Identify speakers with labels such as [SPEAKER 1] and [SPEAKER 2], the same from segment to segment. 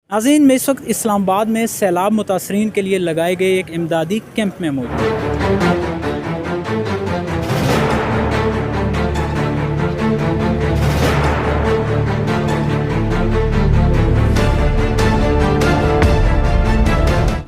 [SPEAKER 1] नाज़रीन, मैं इस वक्त इस्लामाबाद में सैलाब मुतासरीन के लिए लगाए गए एक इमदादी कैंप में मौजूद हूँ।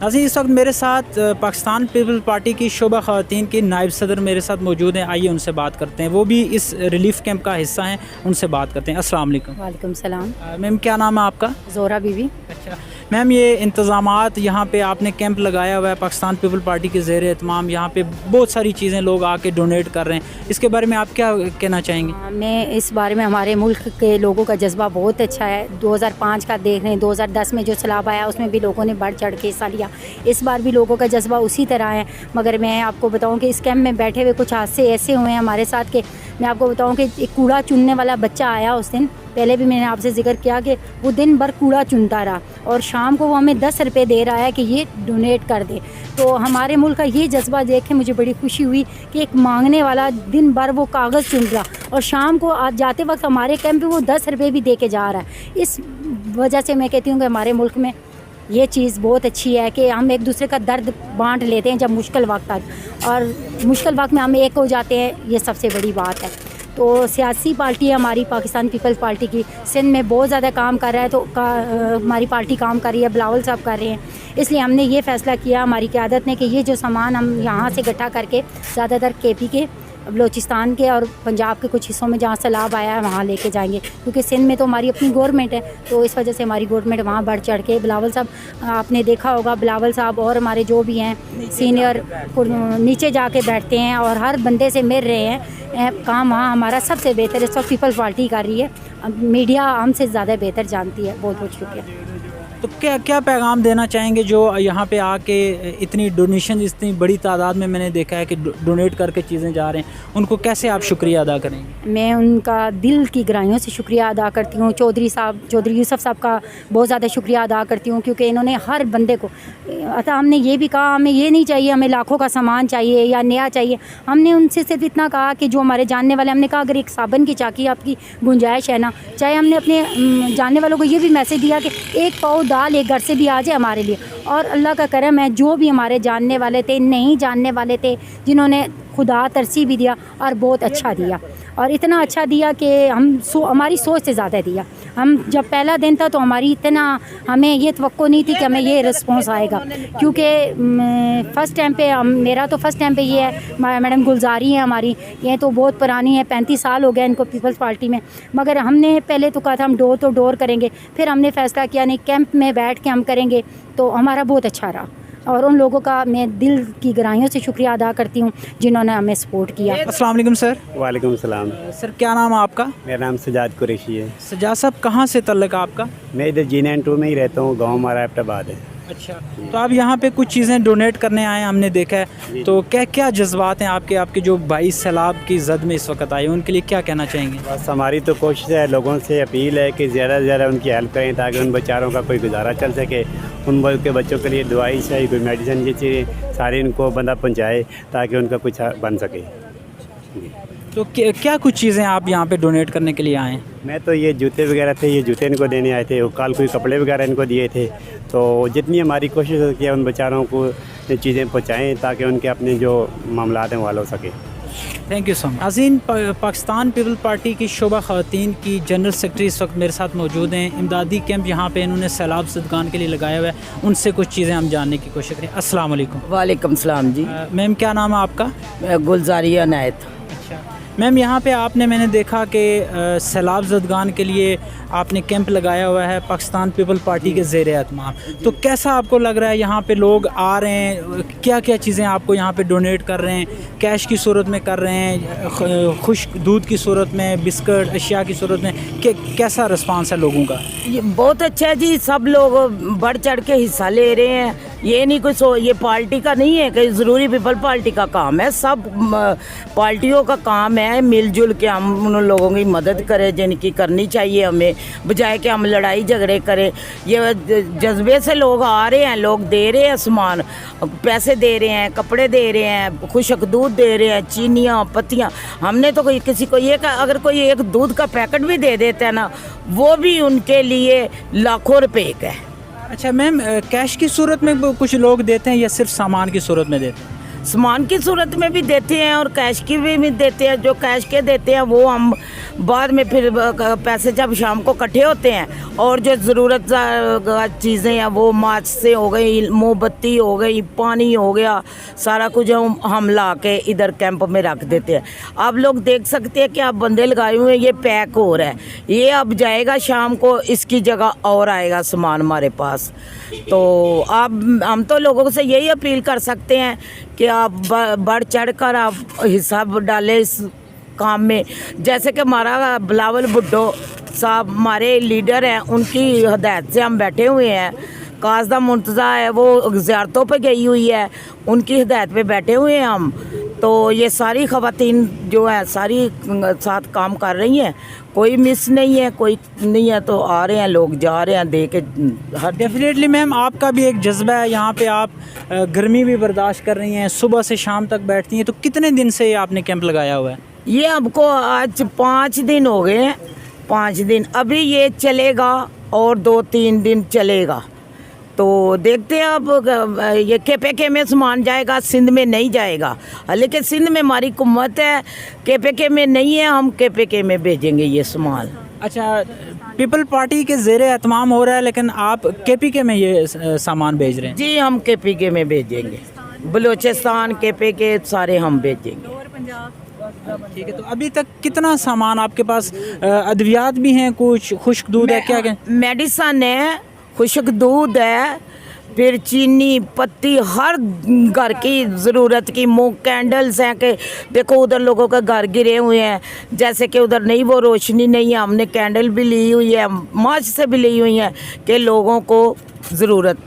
[SPEAKER 1] नाज़रीन, इस वक्त मेरे साथ पाकिस्तान पीपल्स पार्टी की शोबा ख़वातीन की नायब सदर मेरे साथ मौजूद हैं। आइए उनसे बात करते हैं, वो भी इस रिलीफ़ कैंप का हिस्सा हैं। उनसे बात करते हैं। अस्सलाम वालेकुम।
[SPEAKER 2] वालेकुम सलाम।
[SPEAKER 1] मैम, क्या नाम है आपका?
[SPEAKER 2] ज़ोहरा बीवी।
[SPEAKER 1] अच्छा मैम, ये इंतज़ामात यहाँ पे आपने कैंप लगाया हुआ है पाकिस्तान पीपल पार्टी के ज़ेर एहतमाम, यहाँ पे बहुत सारी चीज़ें लोग आके डोनेट कर रहे हैं, इसके बारे में आप क्या कहना चाहेंगे?
[SPEAKER 2] मैं इस बारे में हमारे मुल्क के लोगों का जज्बा बहुत अच्छा है। 2005 का देख रहे हैं, 2010 में जो सैलाब आया उसमें भी लोगों ने बढ़ चढ़ के हिस्सा लिया। इस बार भी लोगों का जज्बा उसी तरह है। मगर मैं आपको बताऊँ कि इस कैंप में बैठे हुए कुछ हादसे ऐसे हुए हैं हमारे साथ के मैं आपको बताऊं कि एक कूड़ा चुनने वाला बच्चा आया उस दिन, पहले भी मैंने आपसे जिक्र किया कि वो दिन भर कूड़ा चुनता रहा और शाम को वो हमें 10 रुपये दे रहा है कि ये डोनेट कर दे। तो हमारे मुल्क का ये जज्बा देख के मुझे बड़ी खुशी हुई कि एक मांगने वाला दिन भर वो कागज़ चुन रहा और शाम को आज जाते वक्त हमारे कैंप में वो 10 रुपये भी दे के जा रहा है। इस वजह से मैं कहती हूँ कि हमारे मुल्क में ये चीज़ बहुत अच्छी है कि हम एक दूसरे का दर्द बांट लेते हैं जब मुश्किल वक्त आता और मुश्किल वक्त में हम एक हो जाते हैं, ये सबसे बड़ी बात है। तो सियासी पार्टी है हमारी पाकिस्तान पीपल्स पार्टी की, सिंध में बहुत ज़्यादा काम कर रहा है, तो हमारी पार्टी काम कर रही है, बिलावल साहब कर रहे हैं। इसलिए हमने ये फ़ैसला किया हमारी क़यादत ने कि ये जो सामान हम यहाँ से इकट्ठा करके ज़्यादातर KP के, बलूचिस्तान के और पंजाब के कुछ हिस्सों में जहाँ सैलाब आया है वहाँ लेके जाएंगे, क्योंकि सिंध में तो हमारी अपनी गवर्नमेंट है, तो इस वजह से हमारी गवर्नमेंट वहाँ बढ़ चढ़ के बिलावल साहब, आपने देखा होगा बिलावल साहब और हमारे जो भी हैं सीनियर नीचे जाके बैठते हैं और हर बंदे से मिल रहे हैं। काम वहाँ हमारा सबसे बेहतर इस वक्त पीपल्स पार्टी कर रही है। मीडिया हमसे ज़्यादा बेहतर जानती है। बहुत बहुत शुक्रिया।
[SPEAKER 1] तो क्या पैगाम देना चाहेंगे जो यहाँ पे आके इतनी डोनेशन, इतनी बड़ी तादाद में मैंने देखा है कि डोनेट करके चीज़ें जा रहे हैं, उनको कैसे आप शुक्रिया अदा करेंगे?
[SPEAKER 2] मैं उनका दिल की गहराइयों से शुक्रिया अदा करती हूँ। चौधरी यूसुफ साहब का बहुत ज़्यादा शुक्रिया अदा करती हूँ, क्योंकि इन्होंने हर बंदे को, अतः हमने ये भी कहा हमें ये नहीं चाहिए हमें लाखों का सामान चाहिए या नया चाहिए। हमने उनसे सिर्फ इतना कहा कि जो हमारे जानने वाले, हमने कहा अगर एक साबन की चाकी आपकी गुंजाइश है ना, चाहे हमने अपने जानने वालों को ये भी मैसेज दिया कि एक पाव दाल एक घर से भी आ जाए हमारे लिए। और अल्लाह का करम है, जो भी हमारे जानने वाले थे, नहीं जानने वाले थे, जिन्होंने खुदा तरसी भी दिया और बहुत अच्छा दिया, और इतना अच्छा दिया कि हमारी सोच से ज़्यादा दिया। हम जब पहला दिन था तो हमारी इतना हमें ये तवक्को नहीं थी कि हमें ये रिस्पॉन्स आएगा, क्योंकि फ़र्स्ट टाइम पे मेरा तो फ़र्स्ट टाइम पे ये है। मैडम गुलजारी है हमारी, ये तो बहुत पुरानी है, 35 साल हो गए इनको पीपल्स पार्टी में। मगर हमने पहले तो कहा था हम डोर टू डोर करेंगे, फिर हमने फ़ैसला किया नहीं कैंप में बैठ के हम करेंगे, तो हमारा बहुत अच्छा रहा। और उन लोगों का मैं दिल की गहराइयों से शुक्रिया अदा करती हूँ जिन्होंने हमें सपोर्ट किया।
[SPEAKER 1] अस्सलाम वालेकुम सर।
[SPEAKER 3] वालेकुम सलाम।
[SPEAKER 1] सर, क्या नाम है आपका?
[SPEAKER 3] मेरा नाम सजाद कुरैशी है।
[SPEAKER 1] सजाद साहब, कहाँ से तल्लक है आपका?
[SPEAKER 3] मैं इधर G92 में ही रहता हूँ, गांव हमारा एबटाबाद है।
[SPEAKER 1] अच्छा, तो आप यहाँ पे कुछ चीज़ें डोनेट करने आए, हमने देखा है, तो क्या जज्बात हैं आपके जो भाई सैलाब की जद में इस वक्त आए, उनके लिए क्या कहना चाहेंगे?
[SPEAKER 3] बस हमारी तो कोशिश है, लोगों से अपील है कि ज़्यादा से ज़्यादा उनकी हेल्प करें ताकि उन बेचारों का कोई गुजारा चल सके। उन के बच्चों के लिए दवाई चाहिए, कोई मेडिसिन, ये चीज़ें सारी उनको बंदा पहुँचाए ताकि उनका कुछ बन सके।
[SPEAKER 1] तो क्या कुछ चीज़ें आप यहाँ पे डोनेट करने के लिए आए हैं?
[SPEAKER 3] मैं तो ये जूते वगैरह थे, ये जूते इनको देने आए थे, कल कोई कपड़े वगैरह इनको दिए थे। तो जितनी हमारी कोशिश होती है उन बेचारों को ये चीज़ें पहुँचाएँ ताकि उनके अपने जो मामलात हैं वो हल हो सके।
[SPEAKER 1] Thank you so much. नाज़रीन, पाकिस्तान पीपल पार्टी की शोबा ख़वातीन की जनरल सेक्रेटरी इस वक्त मेरे साथ मौजूद हैं। इमदादी कैंप यहाँ पे इन्होंने सैलाब ज़दगान के लिए लगाया हुआ है, उनसे कुछ चीज़ें हम जानने की कोशिश करें। अस्सलाम वालेकुम।
[SPEAKER 4] वालेकुम सलाम जी।
[SPEAKER 1] मैम, क्या नाम है आपका?
[SPEAKER 4] गुलजारी अनायत।
[SPEAKER 1] अच्छा मैम, यहाँ पे मैंने देखा कि सैलाब ज़दगान के लिए आपने कैंप लगाया हुआ है पाकिस्तान पीपल पार्टी के ज़ेर एहतमाम, तो कैसा आपको लग रहा है? यहाँ पे लोग आ रहे हैं, क्या क्या चीज़ें आपको यहाँ पे डोनेट कर रहे हैं? कैश की सूरत में कर रहे हैं, खुश्क दूध की सूरत में, बिस्किट अशिया की सूरत में, कैसा रिस्पांस है लोगों का?
[SPEAKER 4] ये बहुत अच्छा है जी, सब लोग बढ़ चढ़ के हिस्सा ले रहे हैं। ये नहीं कुछ ये पार्टी का नहीं है कि ज़रूरी पीपल पार्टी का काम है, सब पार्टियों का काम है मिलजुल के हम उन लोगों की मदद करें जिनकी करनी चाहिए हमें, बजाय कि हम लड़ाई झगड़े करें। ये जज्बे से लोग आ रहे हैं, लोग दे रहे हैं सामान, पैसे दे रहे हैं, कपड़े दे रहे हैं, खुशक दूध दे रहे हैं, चीनियाँ, पत्तियाँ। हमने तो किसी को ये अगर कोई एक दूध का पैकेट भी दे देता है ना, वो भी उनके लिए लाखों रुपए का है।
[SPEAKER 1] अच्छा मैम, कैश की सूरत में कुछ लोग देते हैं या सिर्फ सामान की सूरत में देते हैं?
[SPEAKER 4] सामान की सूरत में भी देते हैं और कैश की भी देते हैं। जो कैश के देते हैं वो हम बाद में फिर पैसे जब शाम को इकट्ठे होते हैं और जो ज़रूरत चीज़ें हैं वो माच से हो गई, मोमबत्ती हो गई, पानी हो गया, सारा कुछ हम ला के इधर कैंप में रख देते हैं। आप लोग देख सकते हैं कि आप बंदे लगाए हुए हैं, ये पैक हो रहा है, ये अब जाएगा शाम को, इसकी जगह और आएगा सामान हमारे पास। तो आप हम तो लोगों से यही अपील कर सकते हैं कि आप बढ़ चढ़ कर आप हिस्सा डालें इस काम में। जैसे कि हमारा बिलावल भुट्टो साहब हमारे लीडर हैं, उनकी हदायत से हम बैठे हुए हैं। कासदा मुंतज़ा है, वो ज़ियारतों पे गई हुई है, उनकी हदायत पे बैठे हुए हैं हम। तो ये सारी ख़वातीन जो है सारी साथ काम कर रही हैं, कोई मिस नहीं है, कोई नहीं है, तो आ रहे हैं लोग, जा रहे हैं दे के हर।
[SPEAKER 1] डेफिनेटली मैम, आपका भी एक जज्बा है, यहाँ पे आप गर्मी भी बर्दाश्त कर रही हैं, सुबह से शाम तक बैठती हैं। तो कितने दिन से आपने कैंप लगाया हुआ है?
[SPEAKER 4] ये हमको आज 5 दिन हो गए हैं, 5 दिन। अभी ये चलेगा और 2-3 दिन चलेगा। तो देखते हैं अब ये KPK में सामान जाएगा, सिंध में नहीं जाएगा। लेकिन सिंध में हमारी कुम्मत है, KPK में नहीं है, हम KPK में भेजेंगे ये सामान।
[SPEAKER 1] अच्छा, पीपल पार्टी के ज़ेरे एहतमाम हो रहा है, लेकिन आप KPK में ये सामान भेज रहे हैं?
[SPEAKER 4] जी, हम KPK में भेजेंगे, बलूचिस्तान KPK सारे हम भेजेंगे।
[SPEAKER 1] ठीक है। तो अभी तक कितना सामान आपके पास? अद्वियात भी हैं, कुछ खुश्क दूध है, क्या क्या?
[SPEAKER 4] मेडिसन है, खुश्क दूध है, फिर चीनी पत्ती, हर घर की ज़रूरत की मूंग कैंडल्स हैं। कि देखो उधर लोगों के घर गिरे हुए हैं, जैसे कि उधर नहीं वो रोशनी नहीं है, हमने कैंडल भी ली हुई है, मार्च से भी ली हुई हैं कि लोगों को ज़रूरत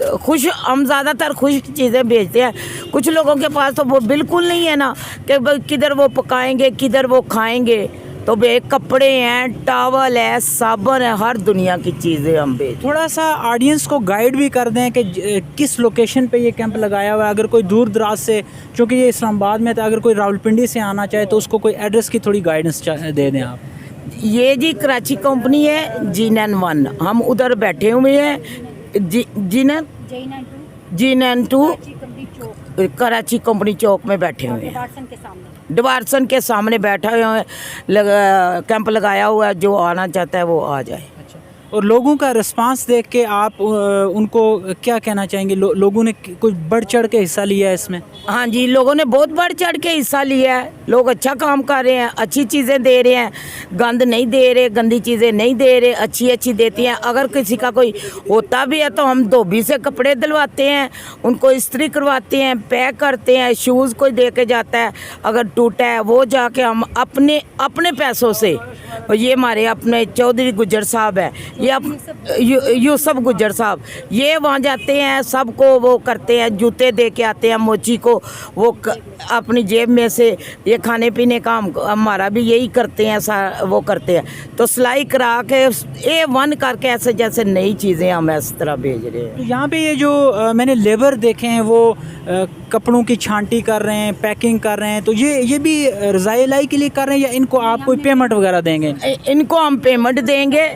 [SPEAKER 4] हम ज़्यादातर खुश चीज़ें बेचते हैं। कुछ लोगों के पास तो वो बिल्कुल नहीं है ना, कि किधर वो पकाएंगे, किधर वो खाएंगे। तो बे कपड़े हैं, टॉवल है, साबुन है, हर दुनिया की चीज़ें हम बेच।
[SPEAKER 1] थोड़ा सा ऑडियंस को गाइड भी कर दें कि किस लोकेशन पे ये कैंप लगाया हुआ है। अगर कोई दूर दराज से, चूँकि ये इस्लामाबाद में, तो अगर कोई रावलपिंडी से आना चाहे तो उसको कोई एड्रेस की थोड़ी गाइडेंस दे दें आप।
[SPEAKER 4] ये जी कराची कंपनी है GN1, हम उधर बैठे हुए हैं। G9 कराची कंपनी चौक में बैठे हुए हैं, डवारसन के सामने बैठा हुए हैं, कैंप लगाया हुआ है। जो आना चाहता है वो आ जाए।
[SPEAKER 1] और लोगों का रिस्पांस देख के आप उनको क्या कहना चाहेंगे? लोगों ने कुछ बढ़ चढ़ के हिस्सा लिया है इसमें?
[SPEAKER 4] हाँ जी, लोगों ने बहुत बढ़ चढ़ के हिस्सा लिया है। लोग अच्छा काम कर रहे हैं, अच्छी चीज़ें दे रहे हैं, गंद नहीं दे रहे, गंदी चीज़ें नहीं दे रहे, अच्छी देती हैं। अगर किसी का कोई होता भी है तो हम धोबी से कपड़े दिलवाते हैं, उनको इस्त्री करवाते हैं, पैक करते हैं। शूज़ कोई दे के जाता है, अगर टूटा है वो जाके हम अपने पैसों से, ये हमारे अपने चौधरी गुज्जर साहब है, ये यूसुफ गुज्जर साहब, ये वहाँ जाते हैं, सबको वो करते हैं, जूते दे के आते हैं। मोची को वो अपनी जेब में से, ये खाने पीने का हमारा भी यही करते हैं, वो करते हैं। तो सिलाई करा के A1 करके ऐसे जैसे नई चीज़ें हम इस तरह भेज रहे हैं।
[SPEAKER 1] तो यहाँ पे ये जो मैंने लेबर देखे हैं वो कपड़ों की छांटी कर रहे हैं, पैकिंग कर रहे हैं, तो ये भी रज़ाई लाई के लिए कर रहे हैं या इनको आप कोई पेमेंट वगैरह देंगे?
[SPEAKER 4] इनको हम पेमेंट देंगे,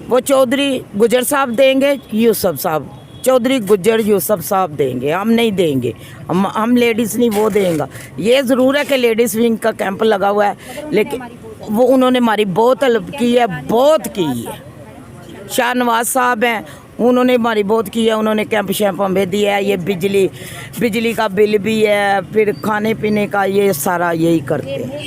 [SPEAKER 4] वो चौधरी गुज्जर साहब देंगे, यूसुफ साहब, चौधरी गुज्जर यूसुफ साहब देंगे, हम नहीं देंगे। हम लेडीज़ नहीं, वो देंगे। ये ज़रूर है कि लेडीज़ विंग का कैंप लगा हुआ है, लेकिन वो उन्होंने हमारी बहुत हेल्प की है, बहुत की है। शाहनवाज साहब हैं, उन्होंने हमारी बहुत की है, उन्होंने कैंप शैंप हमें दिया है। ये बिजली का बिल भी है, फिर खाने पीने का, ये सारा यही करते हैं।